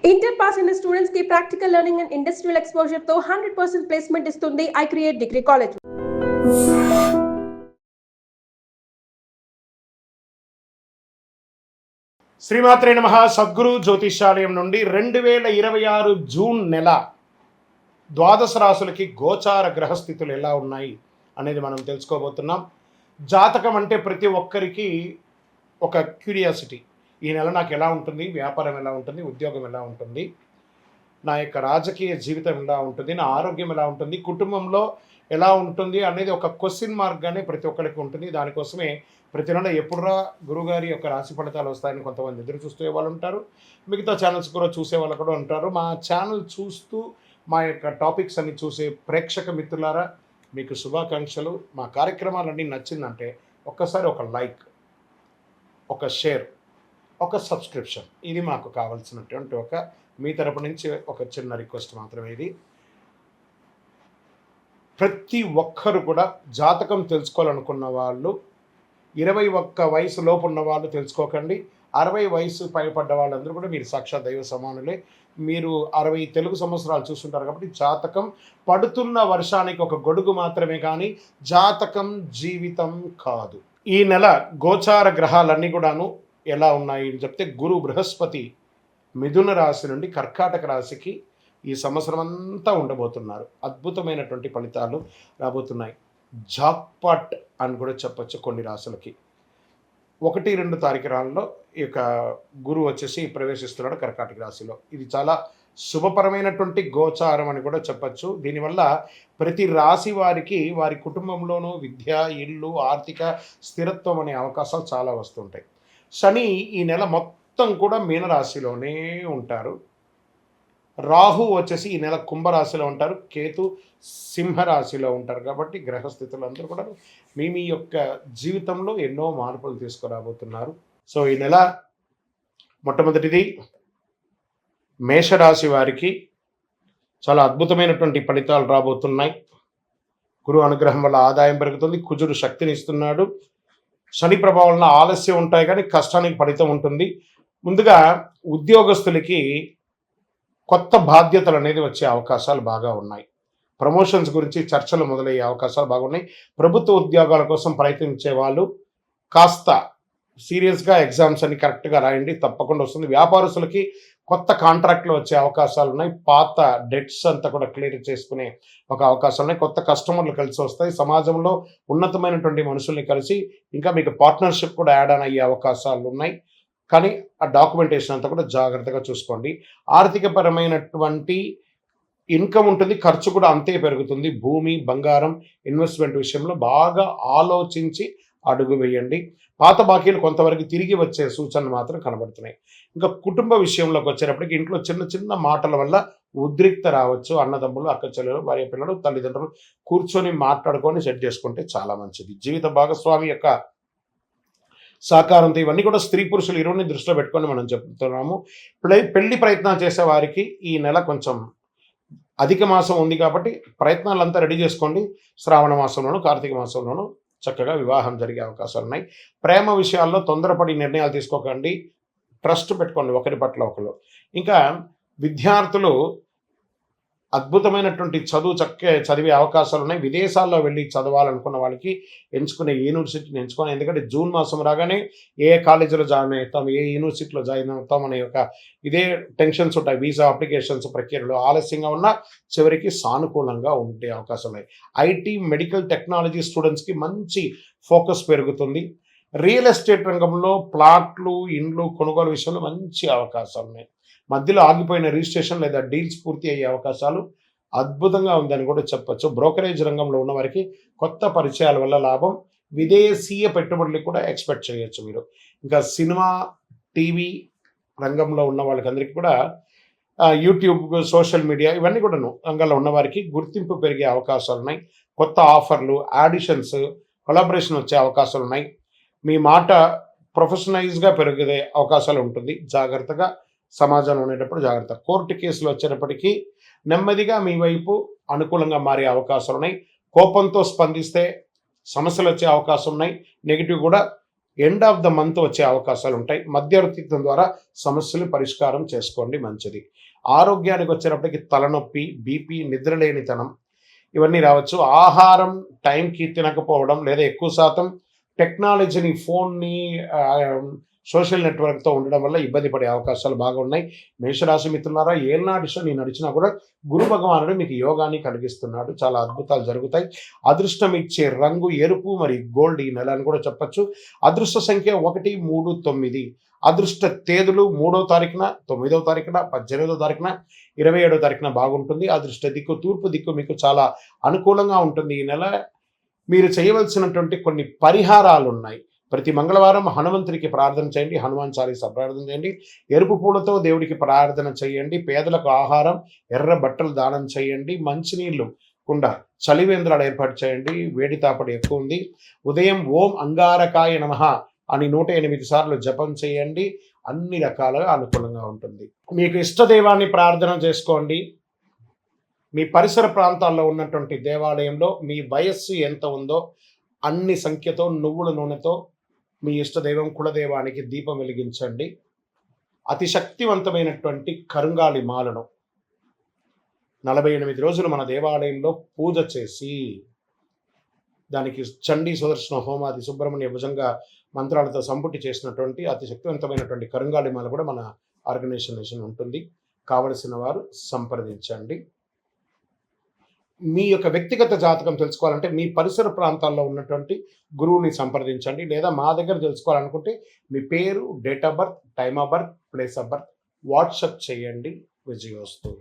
Inter pass అయిన students కి practical learning and industrial exposure తో 100% ప్లేస్మెంట్ ఇస్తుంది ఐ క్రియేట్ డిగ్రీ కాలేజ్. శ్రీమాత్రే నమః. సద్గురు జ్యోతిష్యాలయం నుండి 2026 జూన్ నెల ద్వాదశ రాశులకి గోచార గ్రహస్థితులు ఎలా ఉన్నాయి అనేది మనం తెలుసుకోబోతున్నాం. జాతకం అంటే ప్రతి ఒక్కరికి ఒక క్యూరియాసిటీ. ఈ నెల నాకు ఎలా ఉంటుంది, వ్యాపారం ఎలా ఉంటుంది, ఉద్యోగం ఎలా ఉంటుంది, నా యొక్క రాజకీయ జీవితం ఎలా ఉంటుంది, నా ఆరోగ్యం ఎలా ఉంటుంది, కుటుంబంలో ఎలా ఉంటుంది అనేది ఒక క్వశ్చన్ మార్క్గానే ప్రతి ఒక్కరికి ఉంటుంది. దానికోసమే ప్రతి నెల ఎప్పుడురా గురుగారి యొక్క రాశి ఫలితాలు వస్తాయని కొంతమంది ఎదురు చూసే వాళ్ళు ఉంటారు. మిగతా ఛానల్స్ కూడా చూసే వాళ్ళు కూడా ఉంటారు. మా ఛానల్ చూస్తూ మా యొక్క టాపిక్స్ అన్ని చూసే ప్రేక్షక మిత్రులారా, మీకు శుభాకాంక్షలు. మా కార్యక్రమాలన్నీ నచ్చిందంటే ఒక్కసారి ఒక లైక్, ఒక షేర్, ఒక సబ్స్క్రిప్షన్, ఇది మాకు కావాల్సినటువంటి ఒక మీ తరపు నుంచి ఒక చిన్న రిక్వెస్ట్ మాత్రమే. ఇది ప్రతి ఒక్కరు కూడా జాతకం తెలుసుకోవాలనుకున్న వాళ్ళు 21 వయసు లోపు ఉన్న వాళ్ళు తెలుసుకోకండి. 60 వయసు పైపడ్డ వాళ్ళందరూ కూడా మీరు సాక్షాత్ దైవ సమానులే. మీరు 60 తెలుగు సంవత్సరాలు చూస్తుంటారు కాబట్టి జాతకం పడుతున్న వర్షానికి ఒక గొడుగు మాత్రమే, కానీ జాతకం జీవితం కాదు. ఈ నెల గోచార గ్రహాలన్నీ కూడాను ఎలా ఉన్నాయి అని చెప్తే, గురు బృహస్పతి మిథున రాశి నుండి కర్కాటక రాశికి ఈ సంవత్సరం అంతా ఉండబోతున్నారు. అద్భుతమైనటువంటి ఫలితాలు రాబోతున్నాయి. జాక్పాట్ అని కూడా చెప్పచ్చు కొన్ని రాశులకి. 1-2 తారీఖులలో ఈ యొక్క గురువు వచ్చేసి ప్రవేశిస్తున్నాడు కర్కాటక రాశిలో. ఇది చాలా శుభపరమైనటువంటి గోచారం అని కూడా చెప్పచ్చు. దీనివల్ల ప్రతి రాశి వారికి వారి కుటుంబంలోనూ విద్య, ఇల్లు, ఆర్థిక స్థిరత్వం అనే అవకాశాలు చాలా వస్తుంటాయి. శని ఈ నెల మొత్తం కూడా మీనరాశిలోనే ఉంటారు. రాహు వచ్చేసి ఈ నెల కుంభరాశిలో ఉంటారు. కేతు సింహరాశిలో ఉంటారు. కాబట్టి గ్రహస్థితులు అందరూ కూడా మీ యొక్క జీవితంలో ఎన్నో మార్పులు తీసుకురాబోతున్నారు. సో ఈ నెల మొట్టమొదటిది మేషరాశి వారికి చాలా అద్భుతమైనటువంటి ఫలితాలు రాబోతున్నాయి. గురు అనుగ్రహం వల్ల ఆదాయం పెరుగుతుంది. కుజుడు శక్తిని ఇస్తున్నాడు. శని ప్రభావం వలన ఆలస్యం ఉంటాయి కానీ కష్టానికి ఫలితం ఉంటుంది. ముందుగా ఉద్యోగస్తులకి కొత్త బాధ్యతలు అనేది వచ్చే అవకాశాలు బాగా ఉన్నాయి. ప్రమోషన్స్ గురించి చర్చలు మొదలయ్యే అవకాశాలు బాగున్నాయి. ప్రభుత్వ ఉద్యోగాల కోసం ప్రయత్నించే వాళ్ళు కాస్త సీరియస్గా ఎగ్జామ్స్ అన్ని కరెక్ట్గా రాయండి, తప్పకుండా వస్తుంది. వ్యాపారస్తులకి కొత్త కాంట్రాక్ట్లు వచ్చే అవకాశాలు ఉన్నాయి. పాత డెట్స్ అంతా కూడా క్లియర్ చేసుకునే ఒక అవకాశాలు ఉన్నాయి. కొత్త కస్టమర్లు కలిసి వస్తాయి. సమాజంలో ఉన్నతమైనటువంటి మనుషుల్ని కలిసి ఇంకా మీకు పార్ట్నర్షిప్ కూడా యాడ్ ఆన్ అయ్యే అవకాశాలు ఉన్నాయి. కానీ ఆ డాక్యుమెంటేషన్ అంతా కూడా జాగ్రత్తగా చూసుకోండి. ఆర్థికపరమైనటువంటి ఇన్కమ్ ఉంటుంది, ఖర్చు కూడా అంతే పెరుగుతుంది. భూమి, బంగారం, ఇన్వెస్ట్మెంట్ విషయంలో బాగా ఆలోచించి అడుగు వేయండి. పాత బాకీలు కొంతవరకు తిరిగి వచ్చే సూచనలు మాత్రం కనబడుతున్నాయి. ఇంకా కుటుంబ విషయంలోకి వచ్చేటప్పటికి ఇంట్లో చిన్న చిన్న మాటల వల్ల ఉద్రిక్త రావచ్చు. అన్నదమ్ములు, అక్క చెల్లెలు, భార్య పిల్లలు, తల్లిదండ్రులు కూర్చొని మాట్లాడుకొని సెట్ చేసుకుంటే చాలా మంచిది. జీవిత భాగస్వామి యొక్క సహకారంతో ఇవన్నీ కూడా స్త్రీ పురుషులు ఇరువుని దృష్టిలో పెట్టుకొని మనం చెప్తున్నాము. పెళ్లి ప్రయత్నాలు చేసే వారికి ఈ నెల కొంచెం అధిక మాసం ఉంది కాబట్టి ప్రయత్నాలంతా రెడీ చేసుకోండి. శ్రావణ మాసంలోనూ కార్తీక మాసంలోనూ చక్కగా వివాహం జరిగే అవకాశాలు ఉన్నాయి. ప్రేమ విషయాల్లో తొందరపడి నిర్ణయాలు తీసుకోకండి. ట్రస్ట్ పెట్టుకోండి ఒకరి పట్ల ఒకరు. ఇంకా విద్యార్థులు అద్భుతమైనటువంటి చదివే అవకాశాలు ఉన్నాయి. విదేశాల్లో వెళ్ళి చదవాలనుకున్న వాళ్ళకి ఎంచుకునే యూనివర్సిటీని ఎంచుకొని, ఎందుకంటే జూన్ మాసం రాగానే ఏ కాలేజీలో జాయిన్ అవుతాం, ఏ యూనివర్సిటీలో జాయిన్ అవుతాం అనే ఒక ఇదే టెన్షన్స్ ఉంటాయి. వీసా అప్లికేషన్స్ ప్రక్రియలో ఆలస్యంగా ఉన్నా చివరికి సానుకూలంగా ఉండే అవకాశాలు ఉన్నాయి. ఐటీ, మెడికల్ టెక్నాలజీ స్టూడెంట్స్కి మంచి ఫోకస్ పెరుగుతుంది. రియల్ ఎస్టేట్ రంగంలో ప్లాట్లు, ఇండ్లు కొనుగోలు విషయంలో మంచి అవకాశాలు ఉన్నాయి. మధ్యలో ఆగిపోయిన రిజిస్ట్రేషన్ లేదా డీల్స్ పూర్తి అయ్యే అవకాశాలు అద్భుతంగా ఉందని కూడా చెప్పచ్చు. బ్రోకరేజ్ రంగంలో ఉన్న వారికి కొత్త పరిచయాల వల్ల లాభం. విదేశీయ పెట్టుబడులు కూడా ఎక్స్పెక్ట్ చేయొచ్చు మీరు. ఇంకా సినిమా, టీవీ రంగంలో ఉన్న వాళ్ళకందరికీ కూడా యూట్యూబ్, సోషల్ మీడియా ఇవన్నీ కూడా రంగంలో ఉన్న వారికి గుర్తింపు పెరిగే అవకాశాలు ఉన్నాయి. కొత్త ఆఫర్లు, ఆడిషన్స్, కొలాబరేషన్ వచ్చే అవకాశాలు ఉన్నాయి. మీ మాట ప్రొఫెషనలైజ్గా పెరిగే అవకాశాలు ఉంటుంది. జాగ్రత్తగా సమాజంలో ఉండేటప్పుడు జాగ్రత్త. కోర్టు కేసులు వచ్చేటప్పటికీ నెమ్మదిగా మీ వైపు అనుకూలంగా మారే అవకాశాలు ఉన్నాయి. కోపంతో స్పందిస్తే సమస్యలు వచ్చే అవకాశం ఉన్నాయి. నెగిటివ్ కూడా ఎండ్ ఆఫ్ ద మంత్ వచ్చే అవకాశాలు ఉంటాయి. మధ్యవర్తిత్వం ద్వారా సమస్యలు పరిష్కారం చేసుకోండి, మంచిది. ఆరోగ్యానికి వచ్చేటప్పటికి తలనొప్పి, బీపీ, నిద్రలేనితనం ఇవన్నీ రావచ్చు. ఆహారం టైంకి తినకపోవడం లేదా ఎక్కువ శాతం టెక్నాలజీని, ఫోన్ని, సోషల్ నెట్వర్క్తో ఉండడం వల్ల ఇబ్బంది పడే అవకాశాలు బాగా ఉన్నాయి. మేషరాశి మిత్రులారా, ఏళ్ళనాటి శని నడిచినా కూడా గురు భగవానుడు మీకు యోగాన్ని కలిగిస్తున్నాడు. చాలా అద్భుతాలు జరుగుతాయి. అదృష్టం ఇచ్చే రంగు ఎరుపు మరియు గోల్డ్ ఈ నెల అని కూడా చెప్పచ్చు. అదృష్ట సంఖ్య 1, 3, 9. అదృష్ట తేదీలు 3వ తారీఖున, 9వ తారీఖున, 18వ తారీఖున, 27వ తారీఖున బాగుంటుంది. అదృష్ట దిక్కు తూర్పు దిక్కు మీకు చాలా అనుకూలంగా ఉంటుంది. ఈ నెల మీరు చేయవలసినటువంటి కొన్ని పరిహారాలు ఉన్నాయి. ప్రతి మంగళవారం హనుమంతుడికి ప్రార్థన చేయండి, హనుమాన్ చాలీసా ప్రార్థన చేయండి, ఎరుపు పూలతో దేవుడికి ప్రార్థన చేయండి, పేదలకు ఆహారం, ఎర్ర బట్టలు దానం చేయండి, మంచినీళ్ళు కుండ, చలివేంద్రాలు ఏర్పాటు చేయండి. వేడి తాపడి ఎక్కువ ఉంది. ఉదయం ఓం అంగారకాయ నమః అని 108 సార్లు జపం చేయండి. అన్ని రకాలుగా అనుకూలంగా ఉంటుంది. మీకు ఇష్టదైవాన్ని ప్రార్థన చేసుకోండి. మీ పరిసర ప్రాంతాల్లో ఉన్నటువంటి దేవాలయంలో మీ వయస్సు ఎంత ఉందో అన్ని సంఖ్యతో నువ్వుల నూనెతో మీ ఇష్టదైవం కులదైవానికి దీపం వెలిగించండి. అతి శక్తివంతమైనటువంటి కరుంగాలి మాలను 48 రోజులు మన దేవాలయంలో పూజ చేసి దానికి చండీ సుదర్శన హోమాది సుబ్రహ్మణ్య భుజంగా మంత్రాలతో సంపుటి చేసినటువంటి అతి శక్తివంతమైనటువంటి కరుంగాలి మాల కూడా మన ఆర్గనైజేషన్ ఉంటుంది. కావలసిన వారు సంప్రదించండి. మీ యొక్క వ్యక్తిగత జాతకం తెలుసుకోవాలంటే మీ పరిసర ప్రాంతాల్లో ఉన్నటువంటి గురువుని సంప్రదించండి. లేదా మా దగ్గర తెలుసుకోవాలనుకుంటే మీ పేరు, date of birth, time of birth, place of birth WhatsApp చేయండి. విజయోస్తు.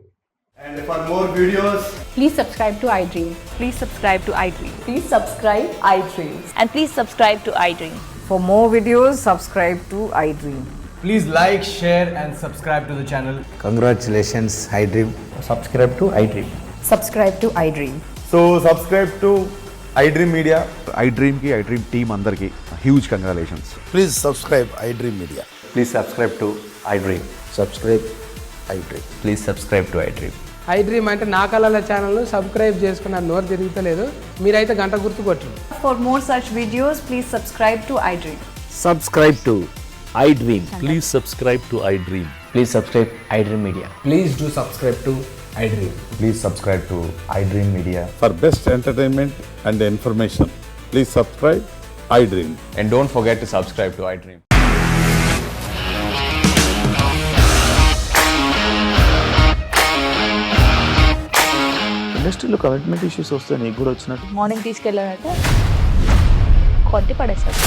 And for more videos, Please subscribe to iDream. Please subscribe to iDream. Please subscribe iDream. And please subscribe to iDream. For more videos, subscribe to iDream. please like, share and subscribe to the channel. Congratulations, iDream. Subscribe to iDream. Subscribe to iDream. So subscribe to iDream Media. iDream की iDream team अंदर की huge congratulations. Please subscribe iDream Media. Please subscribe to iDream. Subscribe iDream. Please subscribe to iDream. iDream అంటే నా కళల channel subscribe చేసుకున్న నోరు తిరుగుతలేదు. మీరైతే గంట గుర్తు కొట్టండి. For more such videos, please subscribe to iDream. Subscribe to iDream. Please subscribe to iDream. Please subscribe iDream Media. Please do subscribe to iDream. Please subscribe to iDream Media. For best entertainment and information, please subscribe iDream. And don't forget to subscribe to iDream. ఇండస్ట్రీలో commitment issues వస్తే నీకు కూడా వచ్చినట్టు morning తీసుకెళ్ళాలంటే కొట్టి పడేస్తారు.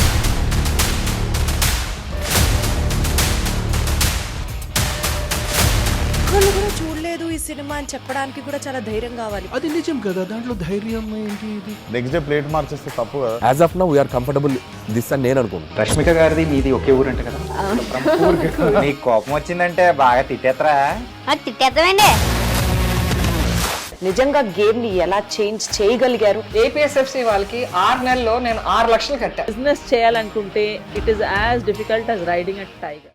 వాళ్ళు కూడా చూడలేదు ఈ సినిమా అని చెప్పడానికి కూడా చాలా ధైర్యం కావాలి. అది నిజం కదా, దాంట్లో ధైర్యం ఏంటి? ఇది నెక్స్ట్ డే ప్లేట్ మార్చేస్తే తప్పు కదా. As of now we are comfortable this అని నేను అనుకుంటున్నాను. రష్మిక గారిది మీది ఒకే ఊరు అంట కదా. నీకు కోపం వచ్చిందంటే బాగా తిట్టేత్తరా? తిట్టేద్దామండి. నిజంగా గేమ్ ని ఎలా చేంజ్ చేయగలిగారు? ఏపీఎస్ఎఫ్సి వాళ్ళకి 6 నెలల్లో నేను 6 లక్షలు కట్టా. బిజినెస్ చేయాలనుకుంటే it is as difficult as riding a tiger.